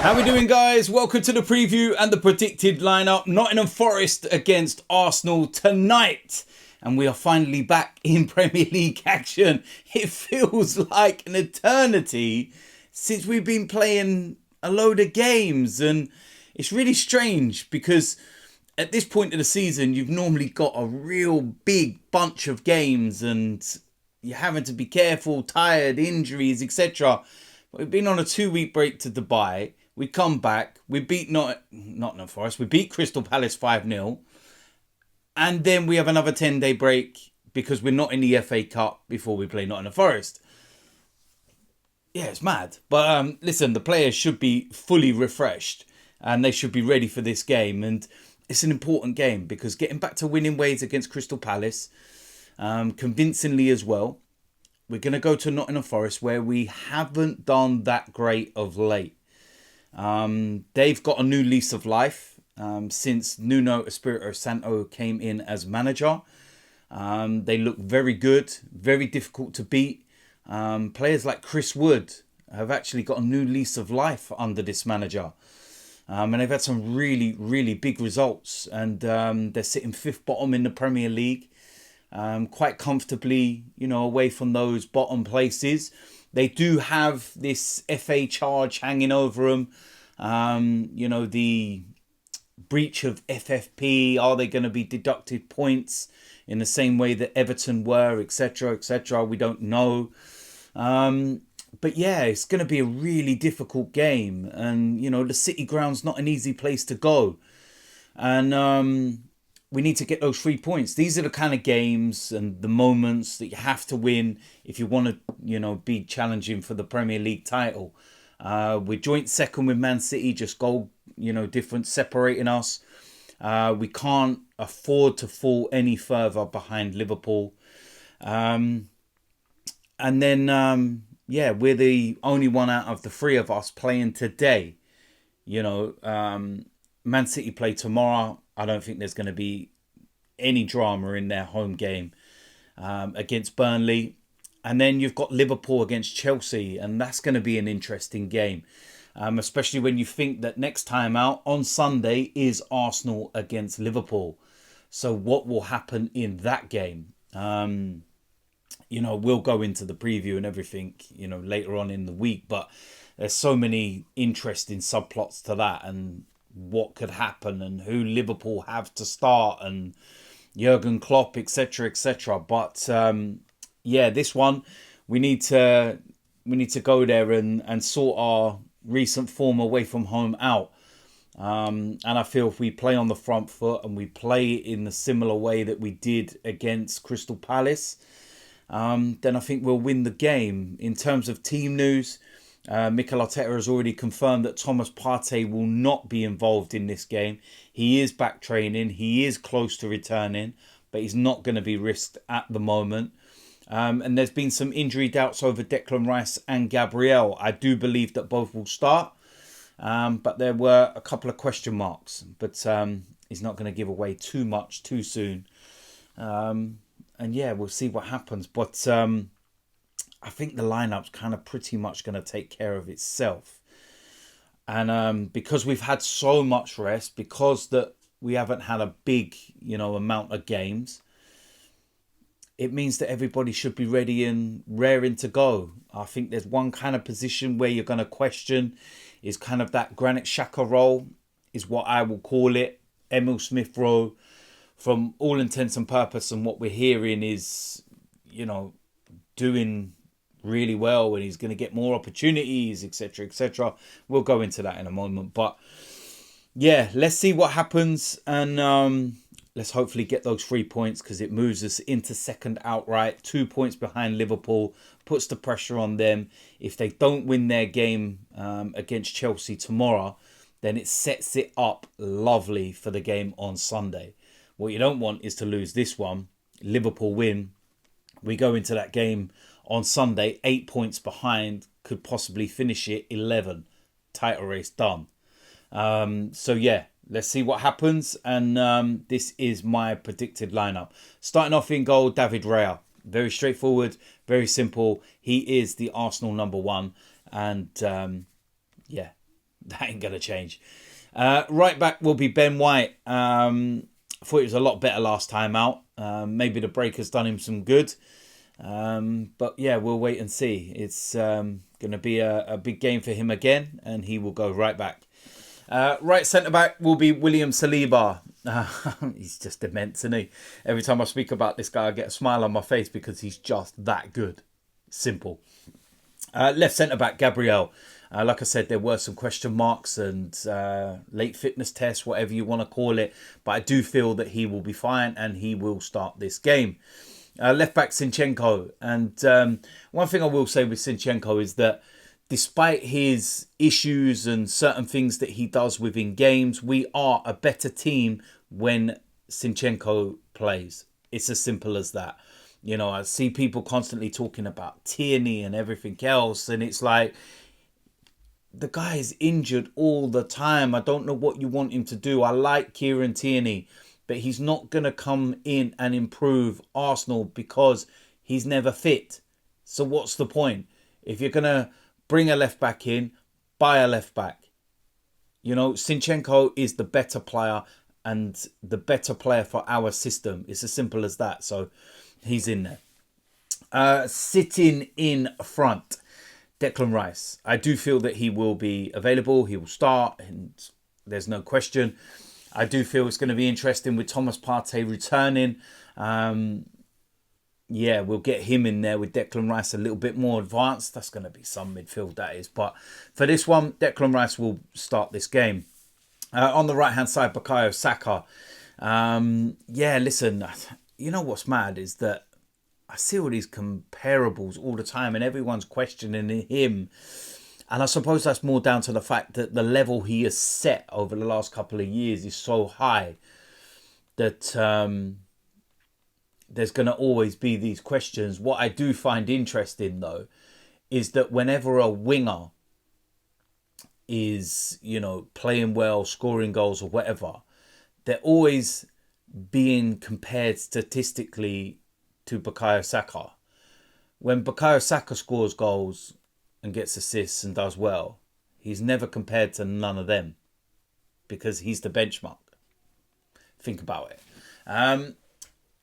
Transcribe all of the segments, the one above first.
How we doing, guys? Welcome to the preview and the predicted lineup. Nottingham Forest against Arsenal tonight. And we are finally back in Premier League action. It feels like an eternity since we've been playing a load of games. And it's really strange because at this point of the season, you've normally got a real big bunch of games and you're having to be careful, tired, injuries, etc. We've been on a 2-week break to Dubai. We come back, we beat Nottingham Forest, we beat Crystal Palace 5-0. And then we have another 10-day break because we're not in the FA Cup before we play Nottingham Forest. Yeah, it's mad. But listen, the players should be fully refreshed and they should be ready for this game. And it's an important game because getting back to winning ways against Crystal Palace, convincingly as well. We're going to go to Nottingham Forest where we haven't done that great of late. They've got a new lease of life since Nuno Espirito Santo came in as manager. They look very good, very difficult to beat. Players like Chris Wood have actually got a new lease of life under this manager. And they've had some really, really big results. And they're sitting 5th bottom in the Premier League. Quite comfortably, away from those bottom places. They do have this FA charge hanging over them. The breach of FFP. Are they going to be deducted points in the same way that Everton were, etc., etc.? We don't know. But yeah, it's going to be a really difficult game. And, the City ground's not an easy place to go. And we need to get those 3 points. These are the kind of games and the moments that you have to win if you want to, be challenging for the Premier League title. We're joint second with Man City, just goal, difference separating us. We can't afford to fall any further behind Liverpool. And then, we're the only one out of the 3 of us playing today. Man City play tomorrow. I don't think there's going to be any drama in their home game against Burnley. And then you've got Liverpool against Chelsea. And that's going to be an interesting game. Especially when you think that next time out on Sunday is Arsenal against Liverpool. So what will happen in that game? We'll go into the preview and everything, later on in the week. But there's so many interesting subplots to that. And what could happen and who Liverpool have to start and Jurgen Klopp, etc., etc. But this one we need to go there and sort our recent form away from home out. And I feel if we play on the front foot and we play in the similar way that we did against Crystal Palace, then I think we'll win the game. In terms of team news, Mikel Arteta has already confirmed that Thomas Partey will not be involved in this game. He is back training. He is close to returning, but he's not going to be risked at the moment. And there's been some injury doubts over Declan Rice and Gabriel. I do believe that both will start, but there were a couple of question marks. But he's not going to give away too much too soon. We'll see what happens. But I think the lineup's kind of pretty much going to take care of itself. And because we've had so much rest, because that we haven't had a big, amount of games, it means that everybody should be ready and raring to go. I think there's one kind of position where you're going to question is kind of that Granit Xhaka role, is what I will call it. Emil Smith Rowe, from all intents and purposes, and what we're hearing is, doing really well and he's going to get more opportunities, etc., etc. We'll go into that in a moment. But yeah, let's see what happens. And let's hopefully get those 3 points because it moves us into second outright. 2 points behind Liverpool, puts the pressure on them. If they don't win their game against Chelsea tomorrow, then it sets it up lovely for the game on Sunday. What you don't want is to lose this one. Liverpool win. We go into that game on Sunday, 8 points behind, could possibly finish it 11. Title race done. Let's see what happens. And this is my predicted lineup. Starting off in goal, David Raya. Very straightforward, very simple. He is the Arsenal number 1. And That ain't going to change. Right back will be Ben White. I thought he was a lot better last time out. Maybe the break has done him some good. But yeah, we'll wait and see. It's going to be a big game for him again, and he will go right back. Right centre back will be William Saliba. He's just immense, isn't he? Every time I speak about this guy, I get a smile on my face because he's just that good. Simple. Left centre back Gabriel. Like I said, there were some question marks and late fitness tests, whatever you want to call it. But I do feel that he will be fine and he will start this game. Left back Zinchenko. And one thing I will say with Zinchenko is that despite his issues and certain things that he does within games, we are a better team when Zinchenko plays. It's as simple as that. You know, I see people constantly talking about Tierney and everything else. And it's like, the guy is injured all the time. I don't know what you want him to do. I like Kieran Tierney, but he's not going to come in and improve Arsenal because he's never fit. So what's the point? If you're going to bring a left back in, buy a left back. You know, Zinchenko is the better player and the better player for our system. It's as simple as that. So he's in there. Sitting in front, Declan Rice. I do feel that he will be available. He will start, and there's no question. I do feel it's going to be interesting with Thomas Partey returning. Yeah, we'll get him in there with Declan Rice a little bit more advanced. That's going to be some midfield, that is. But for this one, Declan Rice will start this game. On the right-hand side, Bukayo Saka. Yeah, listen, you know what's mad is that I see all these comparables all the time and everyone's questioning him. And I suppose that's more down to the fact that the level he has set over the last couple of years is so high that there's going to always be these questions. What I do find interesting, though, is that whenever a winger is, you know, playing well, scoring goals or whatever, they're always being compared statistically to Bukayo Saka. When Bukayo Saka scores goals and gets assists and does well, he's never compared to none of them because he's the benchmark. Think about it.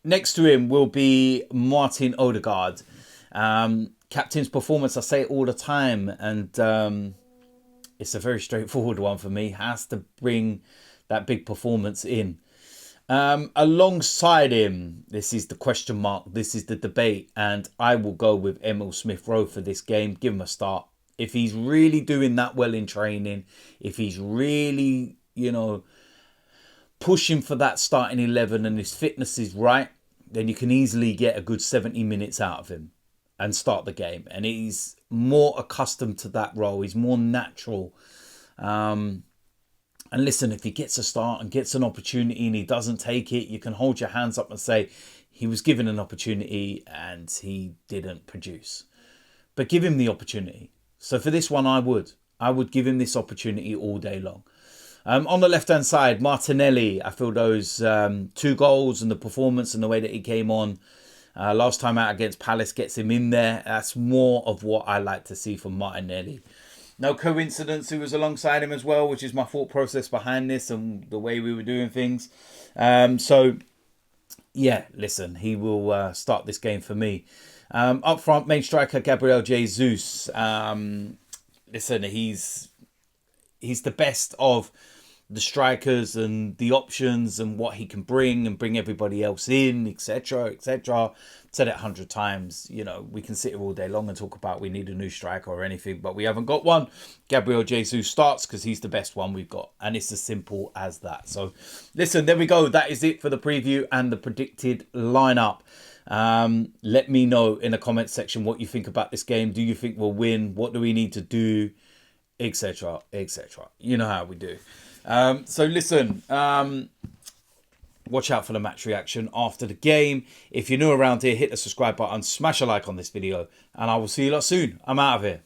Next to him will be Martin Odegaard. Captain's performance, I say it all the time, and it's a very straightforward one for me. Has to bring that big performance in. Alongside him, this is the question mark, this is the debate, and I will go with Emil Smith-Rowe for this game. Give him a start. If he's really doing that well in training, if he's really, you know, pushing for that starting 11 and his fitness is right, then you can easily get a good 70 minutes out of him and start the game. And he's more accustomed to that role. He's more natural. And listen, if he gets a start and gets an opportunity and he doesn't take it, you can hold your hands up and say he was given an opportunity and he didn't produce. But give him the opportunity. So for this one, I would give him this opportunity all day long. On the left-hand side, Martinelli, I feel those 2 goals and the performance and the way that he came on last time out against Palace gets him in there. That's more of what I like to see from Martinelli. No coincidence who was alongside him as well, which is my thought process behind this and the way we were doing things. So, yeah, listen, he will start this game for me. Up front, main striker Gabriel Jesus. Listen, he's the best of the strikers and the options and what he can bring and bring everybody else in, etc., etc. Said it 100 times. You know, we can sit here all day long and talk about we need a new striker or anything, but we haven't got one. Gabriel Jesus starts because he's the best one we've got, and it's as simple as that. So, listen, there we go. That is it for the preview and the predicted lineup. Let me know in the comment section what you think about this game. Do you think we'll win? What do we need to do? Etc. etc. You know how we do. So listen, watch out for the match reaction after the game. If you're new around here, hit the subscribe button, smash a like on this video, and I will see you lot soon. I'm out of here.